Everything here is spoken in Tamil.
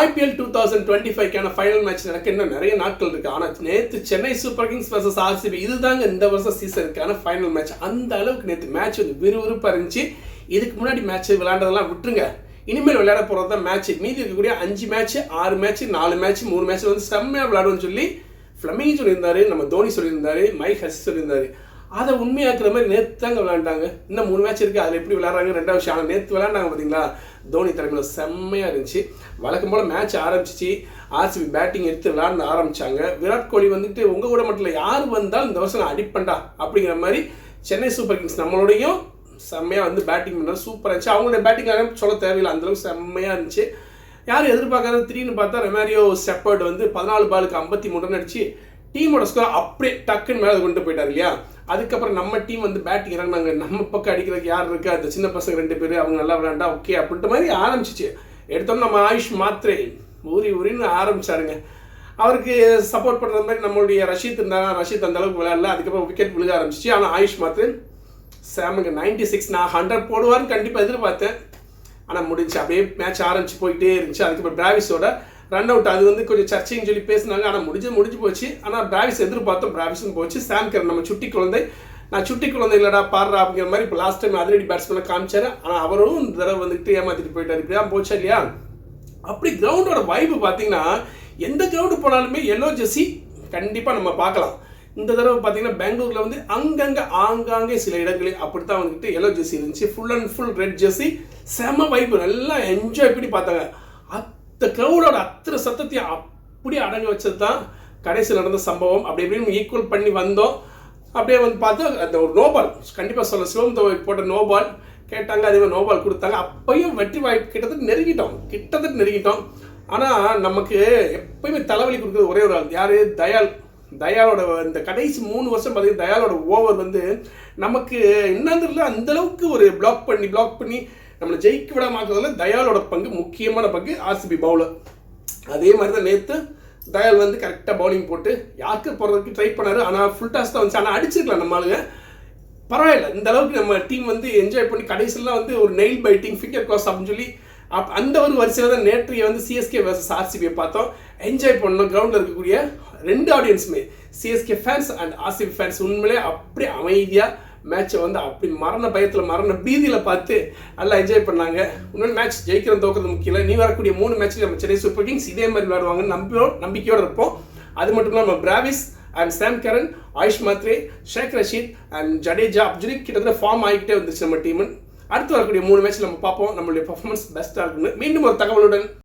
IPL 2025க்கான ஃபைனல் மேட்ச் நடக்க இன்னும் நிறைய நாட்கள் இருக்கு. ஆனால் நேற்று Chennai super Kings vs RCB இதுதாங்க இந்த வருஷம் சீசனுக்கான ஃபைனல் மேட்ச். அந்த அளவுக்கு நேற்று மேட்ச் வந்து விறுவிறுப்பாக இருந்துச்சு. இதுக்கு முன்னாடி மேட்ச் விளையாண்டதெல்லாம் விட்டுருங்க, இனிமேல் விளையாட போகிறது தான் மேட்ச். மீதி இருக்கக்கூடிய 5 மேட்ச் 6 மேட்ச் 4 மேட்ச் 3 மேட்ச் வந்து செம்மையாக விளையாடுவோம்னு சொல்லி ஃப்ளமிங் சொல்லியிருந்தாரு, நம்ம தோனி சொல்லியிருந்தாரு, மைக் ஹசி சொல்லியிருந்தாரு. அதை உண்மையாக்குற மாதிரி நேற்று தாங்க விளையாண்டாங்க. இன்னும் 3 மேட்ச் இருக்குது, அதில் எப்படி விளையாடுறாங்க ரெண்டாவது விஷயம். ஆனால் நேற்று விளையாண்டாங்க பார்த்தீங்களா, தோனி தலைமையில் செம்மையாக இருந்துச்சு. வழக்கம் போல் மேட்ச் ஆரம்பிச்சிச்சு, RCB பேட்டிங் எடுத்து விளையாட ஆரம்பித்தாங்க. விராட் கோலி வந்துட்டு உங்கள் கூட மட்டும் இல்லை, யார் வந்தாலும் இந்த வருஷம் நான் அடிப்பண்டா அப்படிங்கிற மாதிரி சென்னை சூப்பர் கிங்ஸ் நம்மளோடையும் செம்மையாக வந்து பேட்டிங் பண்ணால் சூப்பராக இருந்துச்சு. அவங்களுடைய பேட்டிங் சொல்ல தேவையில்லை, அந்தளவுக்கு செம்மையாக இருந்துச்சு. யாரும் எதிர்பார்க்காத திடீர்னு பார்த்தா ரெமாரியோ செப்பர்ட் வந்து 14 பாலுக்கு 53 ரன் அடிச்சு டீமோட ஸ்கோர் அப்படியே டக்குன்னு மேலே கொண்டு போயிட்டார் இல்லையா. அதுக்கப்புறம் நம்ம டீம் வந்து பேட்டிங் இறங்கினாங்க. நம்ம பக்கம் அடிக்கிறதுக்கு யார் இருக்கா, அந்த சின்ன பசங்க 2 பேர் அவங்க நல்லா விளையாண்டா ஓகே அப்படின்ட்டு மாதிரி ஆரம்பிச்சிச்சு. எடுத்தோம் நம்ம ஆயுஷ் மாத்ரே ஊரின்னு ஆரம்பிச்சாருங்க. அவருக்கு சப்போர்ட் பண்ணுற மாதிரி நம்மளுடைய ரஷீத் இருந்தாங்க. ரஷீத் அந்த அளவுக்கு விளையாடல. அதுக்கப்புறம் விக்கெட் விழுக ஆரம்பிச்சிச்சு. ஆனால் ஆயுஷ் மாத்ரே சாமுங்க 96 நான் 100 போடுவார்னு கண்டிப்பாக எதிர்பார்த்தேன். ஆனால் முடிஞ்சு அப்படியே மேட்ச் ஆரம்பிச்சு போயிட்டே இருந்துச்சு. அதுக்கப்புறம் டிராவிஸோட ரன் அவுட் அது வந்து கொஞ்சம் சர்ச்சைன்னு சொல்லி பேசினாங்க. ஆனால் முடிஞ்சு போச்சு. ஆனால் டிராவிஸ் எதிர்பார்த்தோம், டிராவிஸும் போச்சு. சாம் கரன் நம்ம சுட்டி குழந்தை, நான் சுட்டி குழந்தை இல்லடா பாடுறா அப்படிங்கிற மாதிரி இப்போ லாஸ்ட் டைம் அதிரடி பேட்ஸ்மேனை காமிச்சாரு. ஆனால் அவரும் இந்த தடவை வந்துட்டு ஏமாத்திட்டு போயிட்டார். இப்படி தான் போச்சா இல்லையா. அப்படி கிரவுண்டோட வைப்பு பார்த்தீங்கன்னா எந்த கிரவுண்டு போனாலுமே எல்லோ ஜெர்சி கண்டிப்பாக நம்ம பார்க்கலாம். இந்த தடவை பார்த்தீங்கன்னா பெங்களூரில் வந்து ஆங்காங்கே சில இடங்களில் அப்படித்தான் வந்துட்டு எல்லோ ஜெர்சி இருந்துச்சு. Full and full red Jersey, செம வைப்பு, நல்லா என்ஜாய் பண்ணி பார்த்தாங்க. அந்த க்ரௌடோட அத்தனை சத்தத்தையும் அப்படியே அடங்க வச்சது தான் கடைசியில் நடந்த சம்பவம். அப்படி இப்படின்னு ஈக்குவல் பண்ணி வந்தோம். அப்படியே வந்து பார்த்தா அந்த ஒரு நோபால் கண்டிப்பாக சொல்ல, சிவம் தோவை போட்ட நோபால் கேட்டாங்க, அதே மாதிரி நோபால் கொடுத்தாங்க. அப்பையும் வெற்றி வாய்ப்பு கிட்டத்தட்ட நெருங்கிட்டோம். ஆனால் நமக்கு எப்பயுமே தலைவலி கொடுக்குறது ஒரே ஒரு ஆள், யார், தயாலோட இந்த கடைசி 3 வருஷம் பார்த்தீங்கன்னா தயாலோட ஓவர் வந்து நமக்கு என்னன்னு அந்தளவுக்கு ஒரு பிளாக் பண்ணி நம்மளை ஜெயிக்க விடாமக்கிறதுல தயாலோட பங்கு முக்கியமான பங்கு. RCB பவுலர் அதே மாதிரி தான் நேற்று தயால் வந்து கரெக்டாக பவுலிங் போட்டு யாருக்கு போகிறதுக்கு ட்ரை பண்ணார். ஆனால் ஃபுல் டாஸ் தான் வந்துச்சு. ஆனால் அடிச்சிருக்கலாம் நம்மளுங்க, பரவாயில்ல. இந்த அளவுக்கு நம்ம டீம் வந்து என்ஜாய் பண்ணி கடைசியெல்லாம் வந்து ஒரு நெயில் பைட்டிங் ஃபிங்கர் கிராஸ் அப்படின்னு சொல்லி அந்த ஒரு வரிசையில் தான் நேற்றைய வந்து CSK vs RCB பார்த்தோம். என்ஜாய் பண்ணோம். கிரவுண்டில் இருக்கக்கூடிய 2 ஆடியன்ஸுமே CSK fans and RCB fans உண்மையிலே அப்படி அமைதியாக மேட்சை வந்து அப்படி மரண பயத்தில் மரண பீதியில் பார்த்து நல்லா என்ஜாய் பண்ணாங்க. இன்னொரு மேட்ச் ஜெயிக்கிறது தோக்கிறது முக்கியம் இல்லை. நீ வரக்கூடிய 3 மேட்ச்சில் நம்ம சென்னை சூப்பர் கிங்ஸ் இதே மாதிரி விளையாடுவாங்கன்னு நம்பிக்கையோடு இருப்போம். அது மட்டும் இல்லாமல் நம்ம Travis and Sam Curran, Ayush Mhatre, Shaik Rasheed and Jadeja அப்படின்னு கிட்டத்தட்ட ஃபார்ம் ஆகிக்கிட்டே வந்துச்சு நம்ம டீம். அடுத்து வரக்கூடிய 3 மேட்ச் நம்ம பார்ப்போம் நம்மளுடைய பர்ஃபார்மன்ஸ் பெஸ்ட்டாக இருக்குன்னு. மீண்டும் ஒரு தகவலுடன்